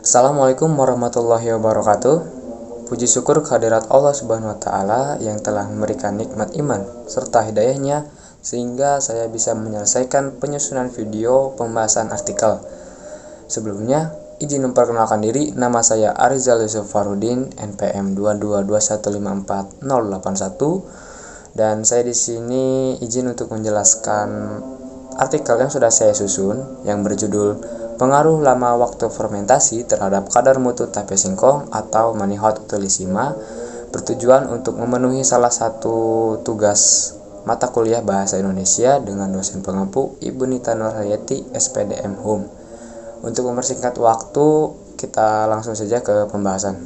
Assalamualaikum warahmatullahi wabarakatuh. Puji syukur kehadirat Allah Subhanahu wa Ta'ala yang telah memberikan nikmat iman serta hidayahnya sehingga saya bisa menyelesaikan penyusunan video pembahasan artikel. Sebelumnya, izin memperkenalkan diri. Nama saya Arizal Yusuf Farudin, NPM 222154081, dan saya di sini izin untuk menjelaskan artikel yang sudah saya susun yang berjudul Pengaruh lama waktu fermentasi terhadap kadar mutu tape singkong atau Manihot utilissima, bertujuan untuk memenuhi salah satu tugas mata kuliah Bahasa Indonesia dengan dosen pengampu Ibu Nita Nurhayati, SPDM Hum. Untuk mempersingkat waktu, kita langsung saja ke pembahasan.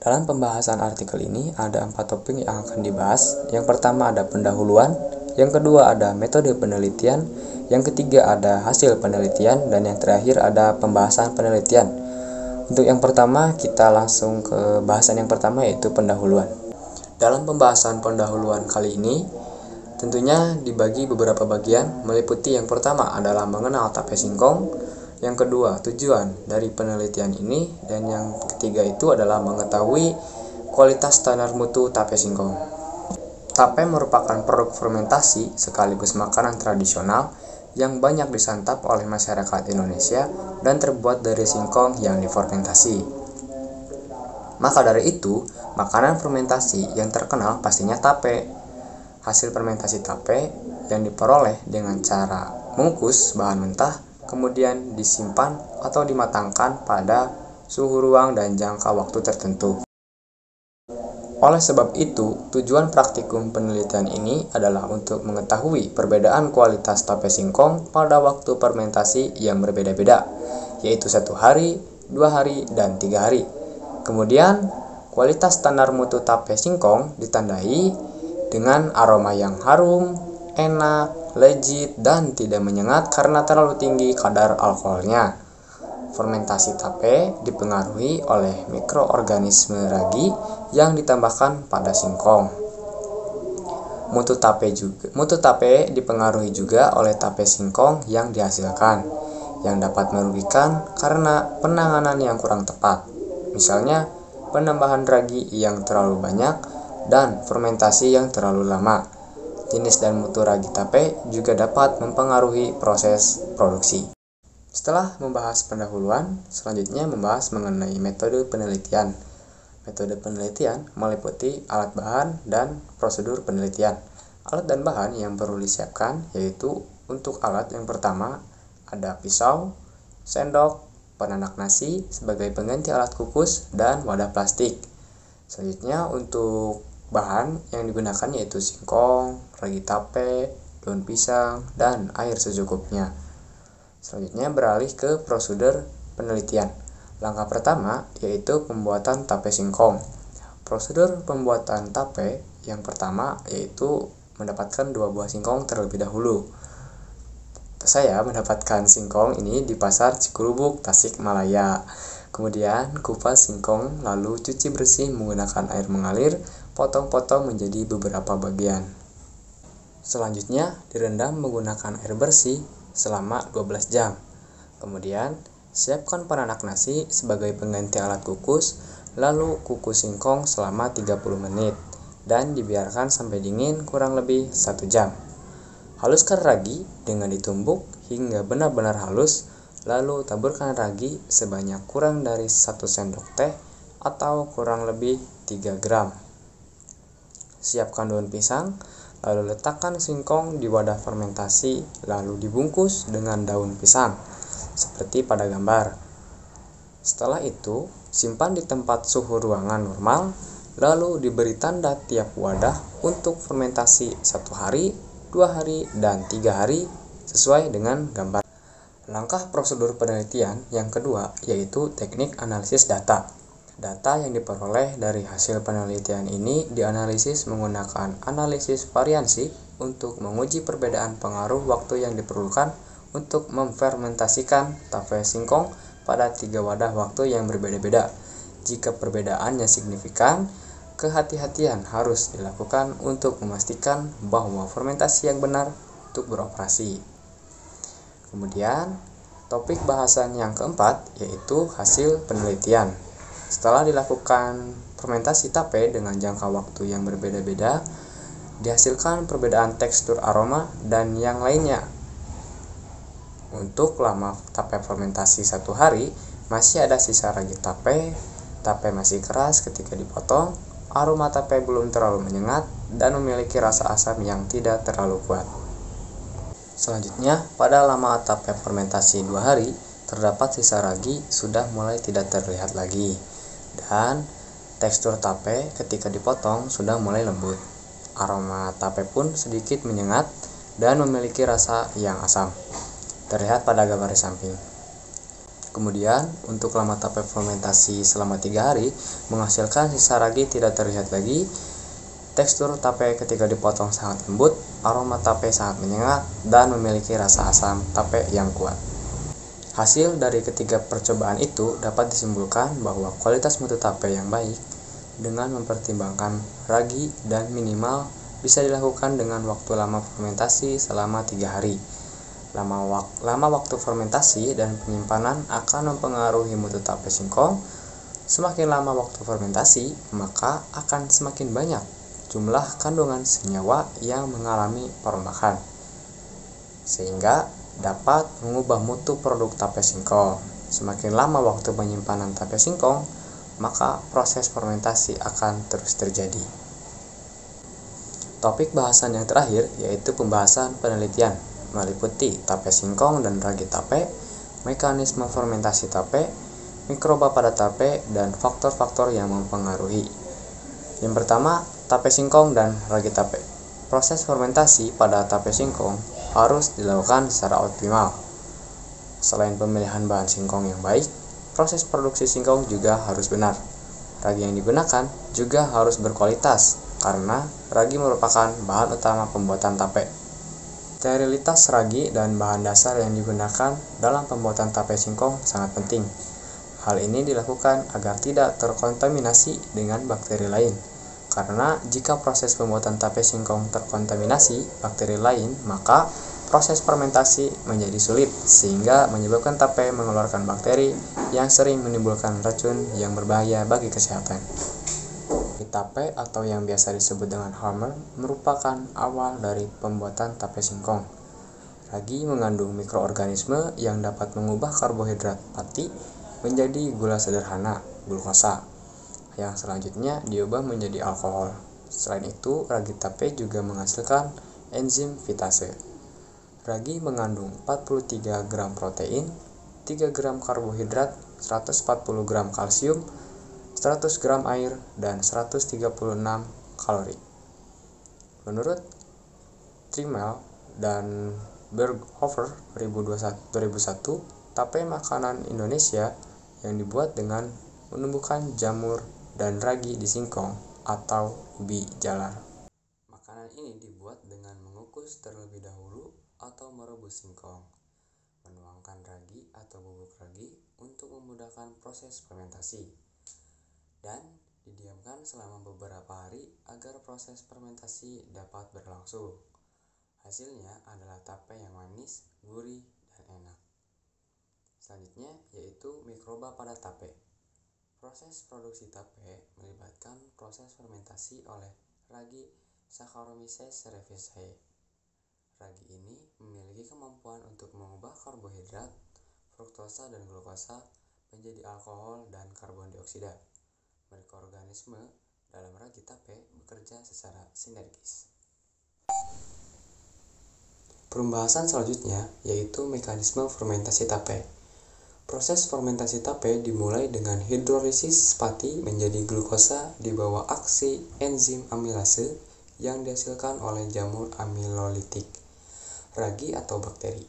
Dalam pembahasan artikel ini ada 4 topik yang akan dibahas. Yang pertama ada pendahuluan, yang kedua ada metode penelitian, yang ketiga ada hasil penelitian, dan yang terakhir ada pembahasan penelitian. Untuk yang pertama, kita langsung ke bahasan yang pertama, yaitu pendahuluan. Dalam pembahasan pendahuluan kali ini, tentunya dibagi beberapa bagian, meliputi yang pertama adalah mengenal tape singkong, yang kedua tujuan dari penelitian ini, dan yang ketiga itu adalah mengetahui kualitas standar mutu tape singkong. Tape merupakan produk fermentasi sekaligus makanan tradisional yang banyak disantap oleh masyarakat Indonesia dan terbuat dari singkong yang difermentasi. Maka dari itu, makanan fermentasi yang terkenal pastinya tape. Hasil fermentasi tape yang diperoleh dengan cara mengukus bahan mentah, kemudian disimpan atau dimatangkan pada suhu ruang dan jangka waktu tertentu. Oleh sebab itu, tujuan praktikum penelitian ini adalah untuk mengetahui perbedaan kualitas tape singkong pada waktu fermentasi yang berbeda-beda, yaitu 1 hari, 2 hari, dan 3 hari. Kemudian, kualitas standar mutu tape singkong ditandai dengan aroma yang harum, enak, legit, dan tidak menyengat karena terlalu tinggi kadar alkoholnya. Fermentasi tape dipengaruhi oleh mikroorganisme ragi yang ditambahkan pada singkong. Mutu tape dipengaruhi juga oleh tape singkong yang dihasilkan, yang dapat merugikan karena penanganan yang kurang tepat. Misalnya, penambahan ragi yang terlalu banyak dan fermentasi yang terlalu lama. Jenis dan mutu ragi tape juga dapat mempengaruhi proses produksi. Setelah membahas pendahuluan, selanjutnya membahas mengenai metode penelitian. Metode penelitian meliputi alat bahan dan prosedur penelitian. Alat dan bahan yang perlu disiapkan yaitu untuk alat yang pertama ada pisau, sendok, penanak nasi sebagai pengganti alat kukus, dan wadah plastik. Selanjutnya untuk bahan yang digunakan yaitu singkong, ragi tape, daun pisang, dan air secukupnya. Selanjutnya beralih ke prosedur penelitian. Langkah pertama yaitu pembuatan tape singkong. Prosedur pembuatan tape yang pertama yaitu mendapatkan 2 buah singkong terlebih dahulu. Saya mendapatkan singkong ini di pasar Cikurubuk, Tasikmalaya. Kemudian kupas singkong lalu cuci bersih menggunakan air mengalir, potong-potong menjadi beberapa bagian. Selanjutnya direndam menggunakan air bersih selama 12 jam. Kemudian, siapkan penanak nasi sebagai pengganti alat kukus, lalu kukus singkong selama 30 menit dan dibiarkan sampai dingin kurang lebih 1 jam. Haluskan ragi dengan ditumbuk hingga benar-benar halus, lalu taburkan ragi sebanyak kurang dari 1 sendok teh atau kurang lebih 3 gram. Siapkan daun pisang, lalu letakkan singkong di wadah fermentasi, lalu dibungkus dengan daun pisang, seperti pada gambar. Setelah itu, simpan di tempat suhu ruangan normal, lalu diberi tanda tiap wadah untuk fermentasi 1 hari, 2 hari, dan 3 hari, sesuai dengan gambar. Langkah prosedur penelitian yang kedua yaitu teknik analisis data. Data yang diperoleh dari hasil penelitian ini dianalisis menggunakan analisis variansi untuk menguji perbedaan pengaruh waktu yang diperlukan untuk memfermentasikan tape singkong pada 3 wadah waktu yang berbeda-beda. Jika perbedaannya signifikan, kehati-hatian harus dilakukan untuk memastikan bahwa fermentasi yang benar untuk beroperasi. Kemudian, Topik bahasan yang keempat yaitu hasil penelitian. Setelah dilakukan fermentasi tape dengan jangka waktu yang berbeda-beda, dihasilkan perbedaan tekstur, aroma, dan yang lainnya. Untuk lama tape fermentasi 1 hari, masih ada sisa ragi tape masih keras ketika dipotong, aroma tape belum terlalu menyengat, dan memiliki rasa asam yang tidak terlalu kuat. Selanjutnya, pada lama tape fermentasi 2 hari, terdapat sisa ragi sudah mulai tidak terlihat lagi, dan tekstur tape ketika dipotong sudah mulai lembut. Aroma tape pun sedikit menyengat dan memiliki rasa yang asam, terlihat pada gambar di samping. Kemudian, untuk lama tape fermentasi selama 3 hari, menghasilkan sisa ragi tidak terlihat lagi. Tekstur tape ketika dipotong sangat lembut, aroma tape sangat menyengat, dan memiliki rasa asam tape yang kuat. Hasil dari ketiga percobaan itu dapat disimpulkan bahwa kualitas mutu tape yang baik dengan mempertimbangkan ragi dan minimal bisa dilakukan dengan waktu lama fermentasi selama 3 hari. Lama waktu fermentasi dan penyimpanan akan mempengaruhi mutu tape singkong. Semakin lama waktu fermentasi, maka akan semakin banyak jumlah kandungan senyawa yang mengalami perombakan, sehingga dapat mengubah mutu produk tape singkong. Semakin lama waktu penyimpanan tape singkong, maka proses fermentasi akan terus terjadi. Topik bahasan yang terakhir yaitu pembahasan penelitian, meliputi tape singkong dan ragi tape, mekanisme fermentasi tape, mikroba pada tape, dan faktor-faktor yang mempengaruhi. Yang pertama, tape singkong dan ragi tape. Proses fermentasi pada tape singkong harus dilakukan secara optimal. Selain pemilihan bahan singkong yang baik, proses produksi singkong juga harus benar. Ragi yang digunakan juga harus berkualitas, karena ragi merupakan bahan utama pembuatan tape. Sterilitas ragi dan bahan dasar yang digunakan dalam pembuatan tape singkong sangat penting. Hal ini dilakukan agar tidak terkontaminasi dengan bakteri lain. Karena jika proses pembuatan tape singkong terkontaminasi bakteri lain, maka proses fermentasi menjadi sulit, sehingga menyebabkan tape mengeluarkan bakteri yang sering menimbulkan racun yang berbahaya bagi kesehatan. Tape atau yang biasa disebut dengan hammer merupakan awal dari pembuatan tape singkong. Ragi mengandung mikroorganisme yang dapat mengubah karbohidrat pati menjadi gula sederhana, glukosa, yang selanjutnya diubah menjadi alkohol. Selain itu, ragi tape juga menghasilkan enzim fitase. Ragi mengandung 43 gram protein, 3 gram karbohidrat, 140 gram kalsium, 100 gram air, dan 136 kalori. Menurut Trimmel dan Berghofer 2001, tape makanan Indonesia yang dibuat dengan menumbuhkan jamur dan ragi di singkong atau ubi jalar. Makanan ini dibuat dengan mengukus terlebih dahulu atau merebus singkong, menuangkan ragi atau bubuk ragi untuk memudahkan proses fermentasi, dan didiamkan selama beberapa hari agar proses fermentasi dapat berlangsung. Hasilnya adalah tape yang manis, gurih, dan enak. Selanjutnya yaitu mikroba pada tape. Proses produksi tape melibatkan proses fermentasi oleh ragi Saccharomyces cerevisiae. Ragi ini memiliki kemampuan untuk mengubah karbohidrat, fruktosa dan glukosa menjadi alkohol dan karbon dioksida. Mikroorganisme dalam ragi tape bekerja secara sinergis. Pembahasan selanjutnya yaitu mekanisme fermentasi tape. Proses fermentasi tape dimulai dengan hidrolisis pati menjadi glukosa di bawah aksi enzim amilase yang dihasilkan oleh jamur amilolitik, ragi atau bakteri.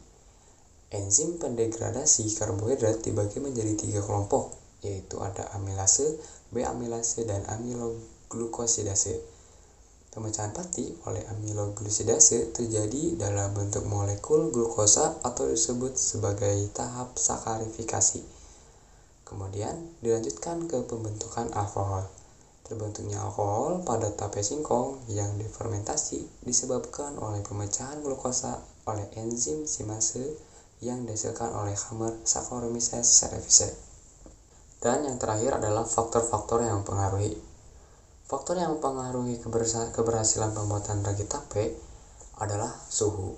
Enzim pendegradasi karbohidrat dibagi menjadi 3 kelompok, yaitu ada amilase, B-amilase, dan amiloglukosidase. Pemecahan pati oleh amiloglukosidase terjadi dalam bentuk molekul glukosa atau disebut sebagai tahap sakarifikasi. Kemudian dilanjutkan ke pembentukan alkohol. Terbentuknya alkohol pada tape singkong yang difermentasi disebabkan oleh pemecahan glukosa oleh enzim simase yang dihasilkan oleh Hammer Saccharomyces cerevisiae. Dan yang terakhir adalah faktor-faktor yang mempengaruhi. Faktor yang mempengaruhi keberhasilan pembuatan ragi tape adalah suhu,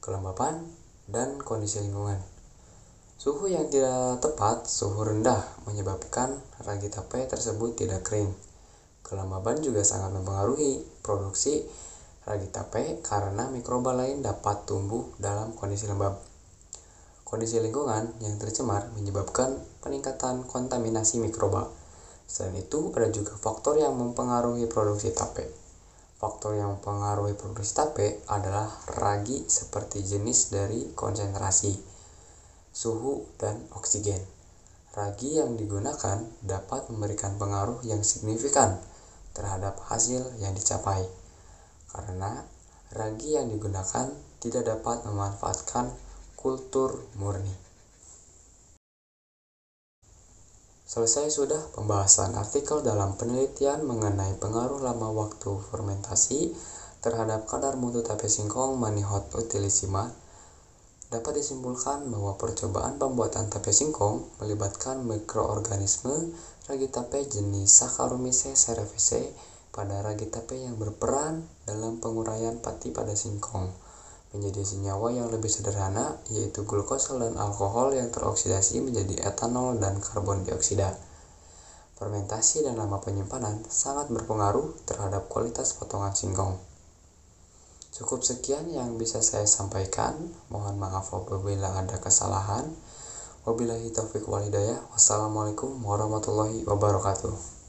kelembapan, dan kondisi lingkungan. Suhu yang tidak tepat, suhu rendah, menyebabkan ragi tape tersebut tidak kering. Kelembaban juga sangat mempengaruhi produksi ragi tape karena mikroba lain dapat tumbuh dalam kondisi lembab. Kondisi lingkungan yang tercemar menyebabkan peningkatan kontaminasi mikroba. Selain itu, ada juga faktor yang mempengaruhi produksi tape. Faktor yang mempengaruhi produksi tape adalah ragi seperti jenis dari konsentrasi, suhu, dan oksigen. Ragi yang digunakan dapat memberikan pengaruh yang signifikan terhadap hasil yang dicapai, karena ragi yang digunakan tidak dapat memanfaatkan kultur murni. Selesai sudah pembahasan artikel dalam penelitian mengenai pengaruh lama waktu fermentasi terhadap kadar mutu tape singkong Manihot utilissima. Dapat disimpulkan bahwa percobaan pembuatan tape singkong melibatkan mikroorganisme ragi tape jenis Saccharomyces cerevisiae pada ragi tape yang berperan dalam penguraian pati pada singkong menjadi senyawa yang lebih sederhana, yaitu glukosa dan alkohol yang teroksidasi menjadi etanol dan karbon dioksida. Fermentasi dan lama penyimpanan sangat berpengaruh terhadap kualitas potongan singkong. Cukup sekian yang bisa saya sampaikan. Mohon maaf apabila ada kesalahan. Wabillahi taufiq wal hidayah. Wassalamualaikum warahmatullahi wabarakatuh.